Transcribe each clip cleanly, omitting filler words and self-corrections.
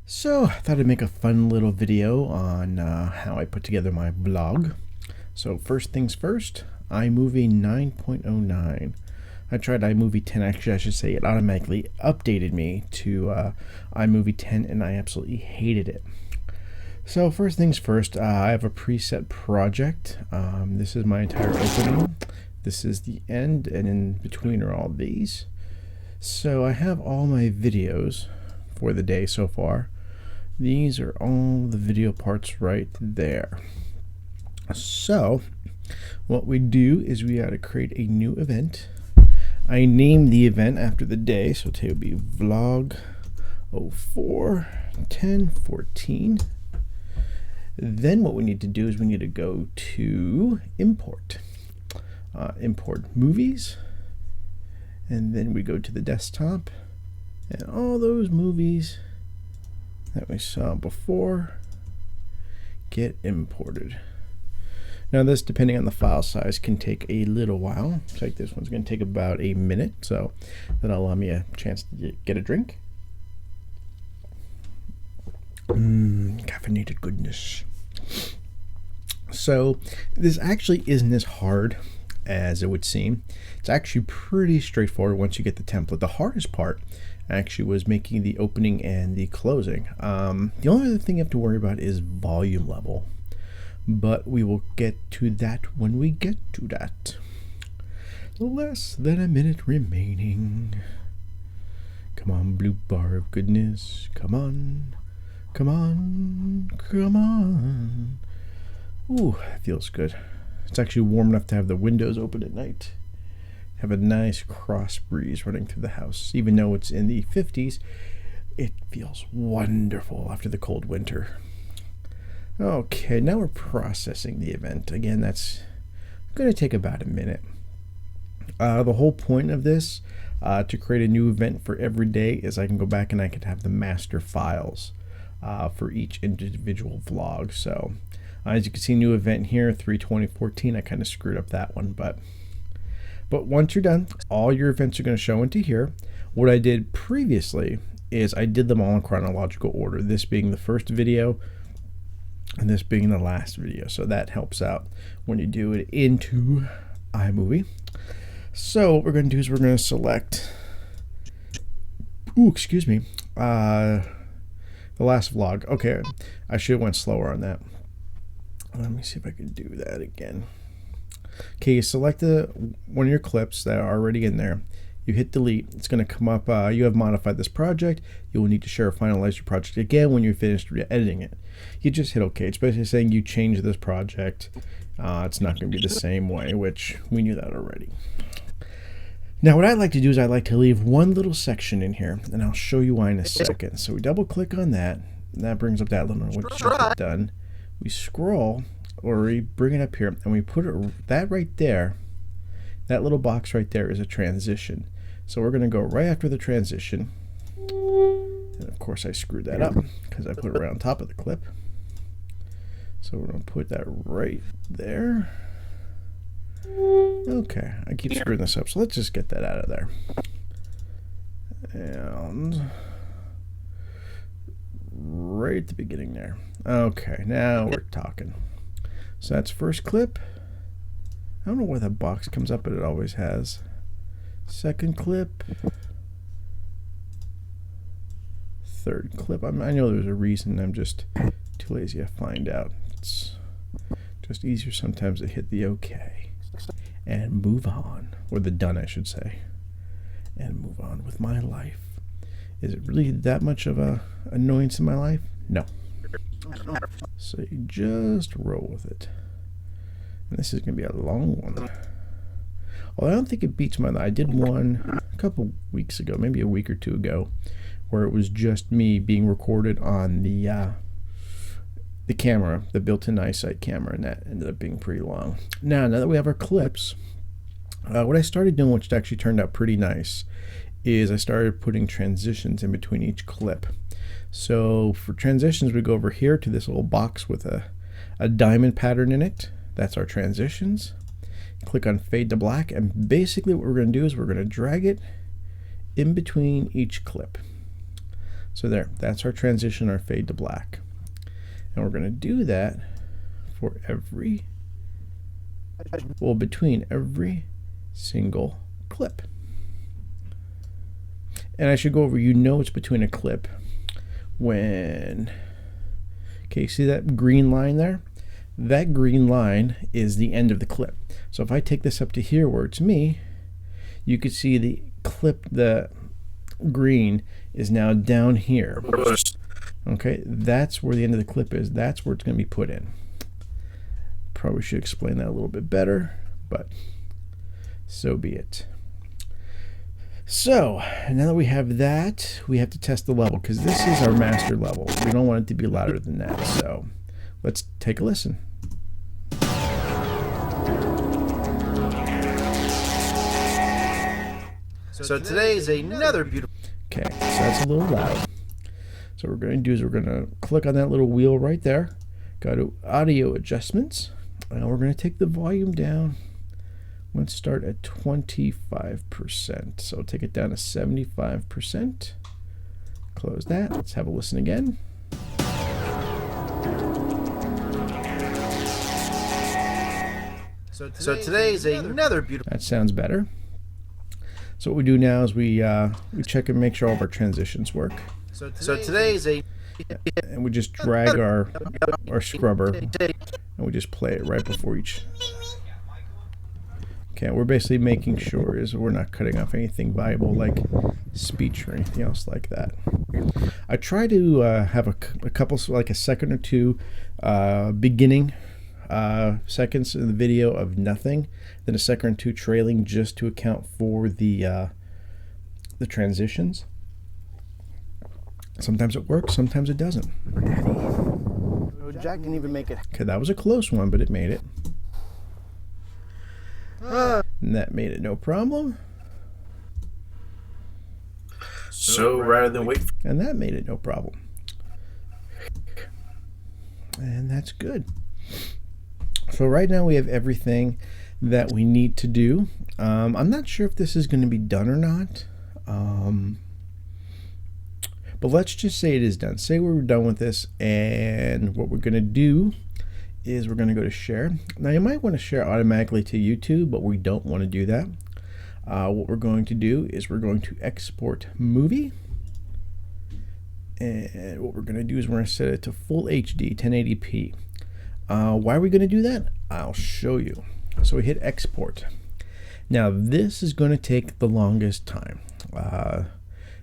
So I thought I'd make a fun little video on how I put together my vlog. So first things first, iMovie 9.09. I tried iMovie 10, actually I should say it automatically updated me to iMovie 10 and I absolutely hated it. So first things first, I have a preset project. This is my entire opening. This is the end, and in between are all these. So I have all my videos for the day so far. These are all the video parts right there. So what we do is we got to create a new event. I named the event after the day, so today will be vlog 04 10 14. Then what we need to do is we need to go to import movies, and then we go to the desktop, and all those movies that we saw before get imported. Now this, depending on the file size, can take a little while. Looks like this one's going to take about a minute, so that'll allow me a chance to get a drink. Caffeinated goodness. So this actually isn't as hard as it would seem. It's actually pretty straightforward once you get the template. The hardest part actually was making the opening and the closing. The only other thing you have to worry about is volume level, but we will get to that when we get to that. Less than a minute remaining. Come on, blue bar of goodness. Come on, come on, come on. Ooh, that feels good. It's actually warm enough to have the windows open at night. Have a nice cross breeze running through the house. Even though it's in the 50s, it feels wonderful after the cold winter. Okay, now we're processing the event. Again, that's going to take about a minute. The whole point of this, to create a new event for every day, is I can go back and I can have the master files for each individual vlog. So as you can see, new event here, 3/20/14. I kind of screwed up that one, but once you're done, all your events are going to show into here. What I did previously is I did them all in chronological order, this being the first video and this being the last video. So that helps out when you do it into iMovie. So what we're going to do is we're going to select, the last vlog. Okay, I should have went slower on that. Let me see if I can do that again. Okay, you select one of your clips that are already in there. You hit delete. It's going to come up, you have modified this project. You will need to share or finalize your project again when you're finished editing it. You just hit OK. It's basically saying you changed this project. It's not going to be the same way, which we knew that already. Now what I like to do is I like to leave one little section in here, and I'll show you why in a second. So we double click on that, and that brings up that little one, which is done. We scroll, or we bring it up here, and we put that right there. That little box right there is a transition. So we're going to go right after the transition. And of course I screwed that up because I put it right on top of the clip. So we're going to put that right there. Okay, I keep screwing this up, so let's just get that out of there. And right at the beginning there. Okay, now we're talking. So that's first clip. I don't know why that box comes up, but it always has. Second clip. Third clip. I know there's a reason. I'm just too lazy to find out. It's just easier sometimes to hit the OK and move on, or the done, I should say, and move on with my life. Is it really that much of a annoyance in my life? No. So you just roll with it. And this is going to be a long one. Although I don't think it beats mine. I did one a couple weeks ago, maybe a week or two ago, where it was just me being recorded on the camera, the built-in iSight camera, and that ended up being pretty long. Now that we have our clips, what I started doing, which actually turned out pretty nice, is I started putting transitions in between each clip. So for transitions, we go over here to this little box with a diamond pattern in it. That's our transitions. Click on fade to black, and basically what we're going to do is we're going to drag it in between each clip. So there, that's our transition, our fade to black. And we're going to do that for between every single clip. And I should go over, it's between a clip when, okay, see that green line there? That green line is the end of the clip. So if I take this up to here where it's me, you could see the clip, the green is now down here. Okay, that's where the end of the clip is. That's where it's going to be put in. Probably should explain that a little bit better, but so be it. So now that we have that, we have to test the level, because this is our master level. We don't want it to be louder than that. So let's take a listen. So today is another beautiful. Okay, so that's a little loud. So what we're going to do is we're going to click on that little wheel right there. Go to audio adjustments. And we're going to take the volume down. Let's start at 25%. So take it down to 75%. Close that. Let's have a listen again. So today is another beautiful. That sounds better. So what we do now is we check and make sure all of our transitions work. So today is and we just drag our scrubber and we just play it right before each. Okay, we're basically making sure is we're not cutting off anything valuable like speech or anything else like that. I try to have a couple, like a second or two beginning seconds in the video of nothing, then a second or two trailing, just to account for the transitions. Sometimes it works, sometimes it doesn't. Oh, Jack didn't even make it. Okay, that was a close one, but it made it. And that made it no problem. So rather than wait. And that made it no problem. And that's good. So right now we have everything that we need to do. I'm not sure if this is going to be done or not. But let's just say it is done. Say we're done with this, and what we're going to do is we're going to go to share. Now you might want to share automatically to YouTube, but we don't want to do that. What we're going to do is we're going to export movie. And what we're going to do is we're going to set it to full HD 1080p. Why are we going to do that? I'll show you. So we hit export. Now this is going to take the longest time.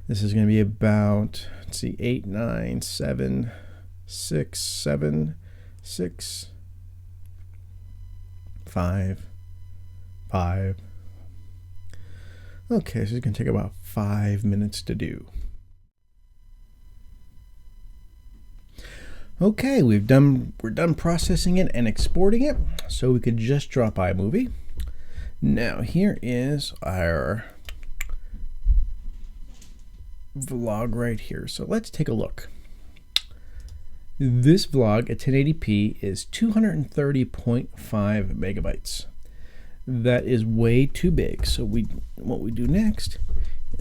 This is going to be about, let's see, 8, 9, 7, 6, 7, 6, 5, 5. Okay, so it's going to take about 5 minutes to do. Okay, we're done processing it and exporting it, so we could just drop iMovie. Now here is our vlog right here. So let's take a look. This vlog at 1080p is 230.5 megabytes. That is way too big. So what we do next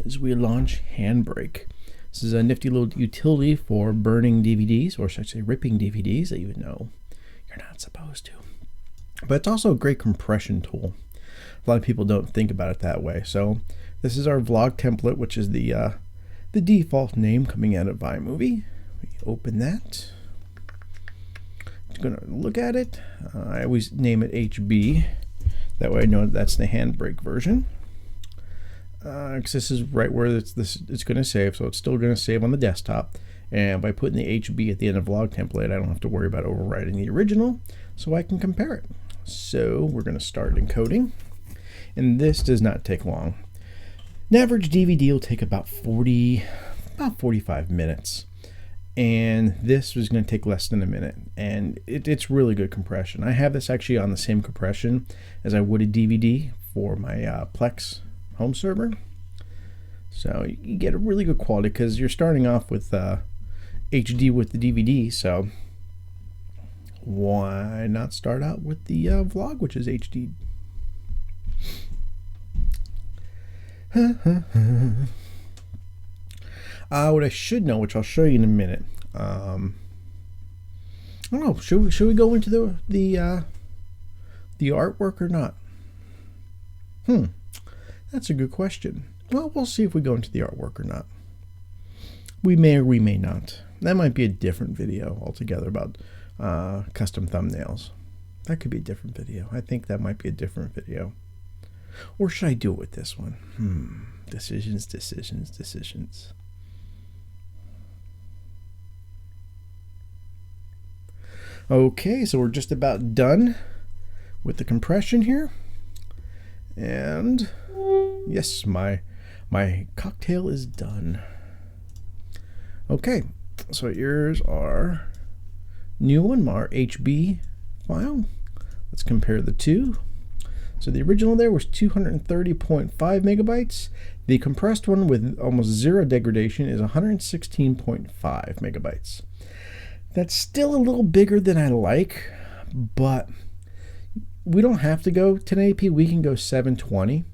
is we launch Handbrake. This is a nifty little utility for burning DVDs, or should I say ripping DVDs that you know you're not supposed to. But it's also a great compression tool. A lot of people don't think about it that way. So this is our vlog template, which is the default name coming out of iMovie. We open that. Just gonna look at it. I always name it HB. That way I know that's the Handbrake version. Because this is right where it's going to save, so it's still going to save on the desktop. And by putting the HB at the end of vlog template, I don't have to worry about overwriting the original, so I can compare it. So we're going to start encoding, and this does not take long. An average DVD will take about 45 minutes, and this was going to take less than a minute, and it's really good compression. I have this actually on the same compression as I would a DVD for my Plex home server, so you get a really good quality because you're starting off with HD with the DVD, so why not start out with the vlog, which is HD. What I should know, which I'll show you in a minute. I don't know. Should we go into the artwork or not? That's a good question. Well, we'll see if we go into the artwork or not. We may or we may not. That might be a different video altogether about custom thumbnails. That could be a different video. I think that might be a different video. Or should I do it with this one? Decisions. Okay, so we're just about done with the compression here. And yes, my cocktail is done. Okay, so here's our new one, our HB file. Let's compare the two. So the original there was 230.5 megabytes. The compressed one with almost zero degradation is 116.5 megabytes. That's still a little bigger than I like, but we don't have to go 1080p. We can go 720,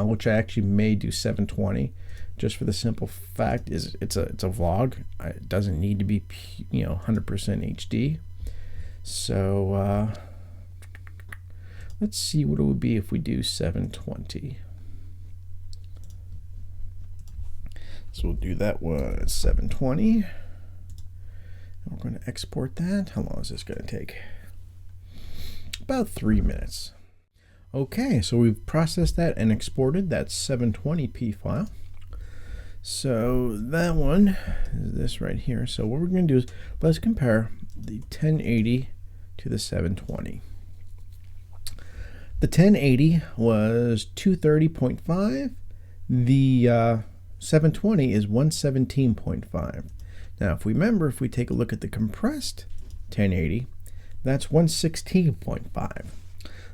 which I actually may do 720, just for the simple fact is it's a vlog. It doesn't need to be 100% HD. So let's see what it would be if we do 720. So we'll do that one at 720. We're going to export that. How long is this going to take? About 3 minutes. Okay, so we've processed that and exported that 720p file. So that one is this right here. So what we're going to do is let's compare the 1080 to the 720. The 1080 was 230.5. The 720 is 117.5. Now, if we remember, if we take a look at the compressed 1080, that's 116.5.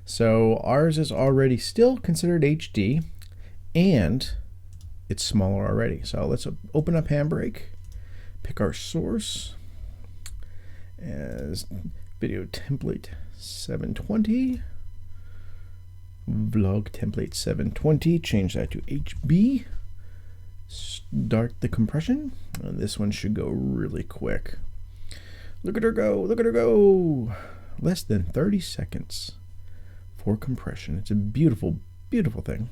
So ours is already still considered HD, and it's smaller already. So let's open up Handbrake, pick our source as video template 720, vlog template 720, change that to HB. Start the compression, and this one should go really quick. Look at her go, look at her go. Less than 30 seconds for compression. It's a beautiful, beautiful thing.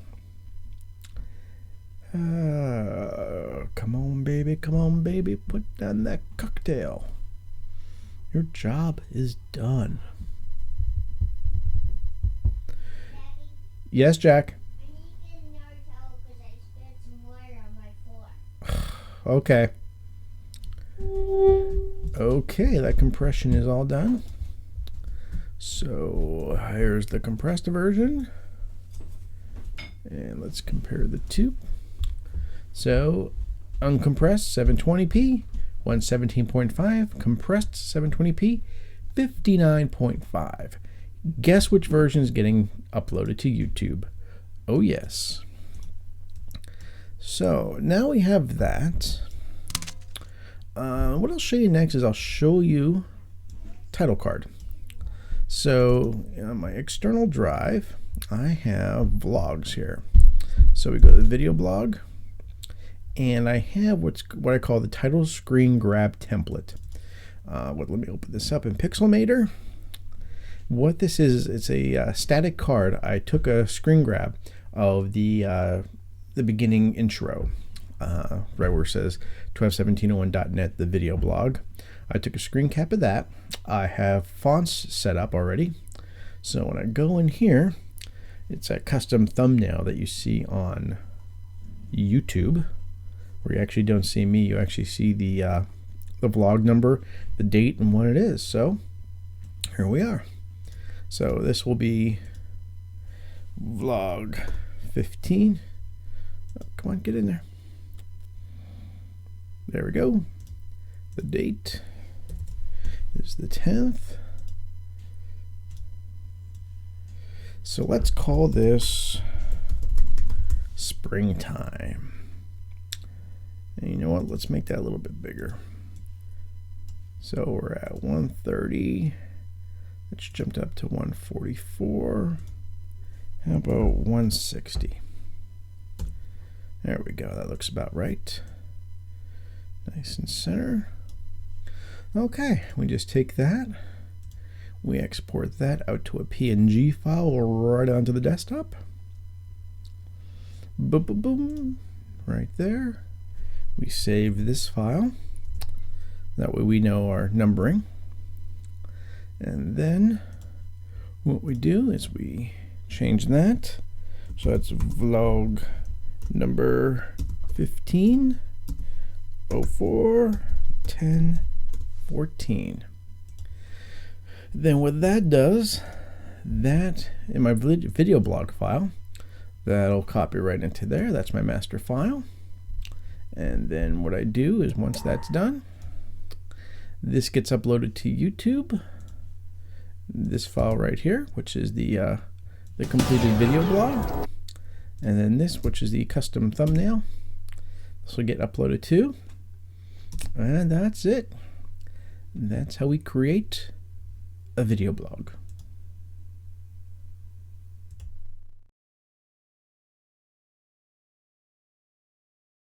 Come on, baby, put down that cocktail. Your job is done. Daddy, Yes, Jack. I need to get another towel because I spilled some water on my floor. Okay. Okay, that compression is all done. So here's the compressed version. And let's compare the two. So uncompressed 720p, 117.5, compressed 720p, 59.5. Guess which version is getting uploaded to YouTube? Oh yes. So now we have that. What I'll show you next is I'll show you title card. So on my external drive, I have vlogs here. So we go to the video blog, and I have what I call the title screen grab template. Let me open this up in Pixelmator. What this is, it's a static card. I took a screen grab of the beginning intro, right where it says 121701.net, the video blog. I took a screen cap of that. I have fonts set up already. So when I go in here, it's a custom thumbnail that you see on YouTube, where you actually don't see me. You actually see the vlog number, the date, and what it is. So here we are. So this will be vlog 15. Oh, come on, get in there. There we go. The date is the 10th. So let's call this springtime. And you know what? Let's make that a little bit bigger. So we're at 130. Let's jump up to 144. How about 160? There we go. That looks about right. Nice and center. Okay, we just take that, we export that out to a PNG file right onto the desktop. Boom, boom, boom, right there. We save this file. That way we know our numbering. And then what we do is we change that. So that's vlog number 15, 04, 10, 14. Then what that does, that in my video blog file, that'll copy right into there. That's my master file. And then what I do is once that's done, this gets uploaded to YouTube. This file right here, which is the completed video blog, and then this, which is the custom thumbnail, this will get uploaded too. And that's it. That's how we create a video blog.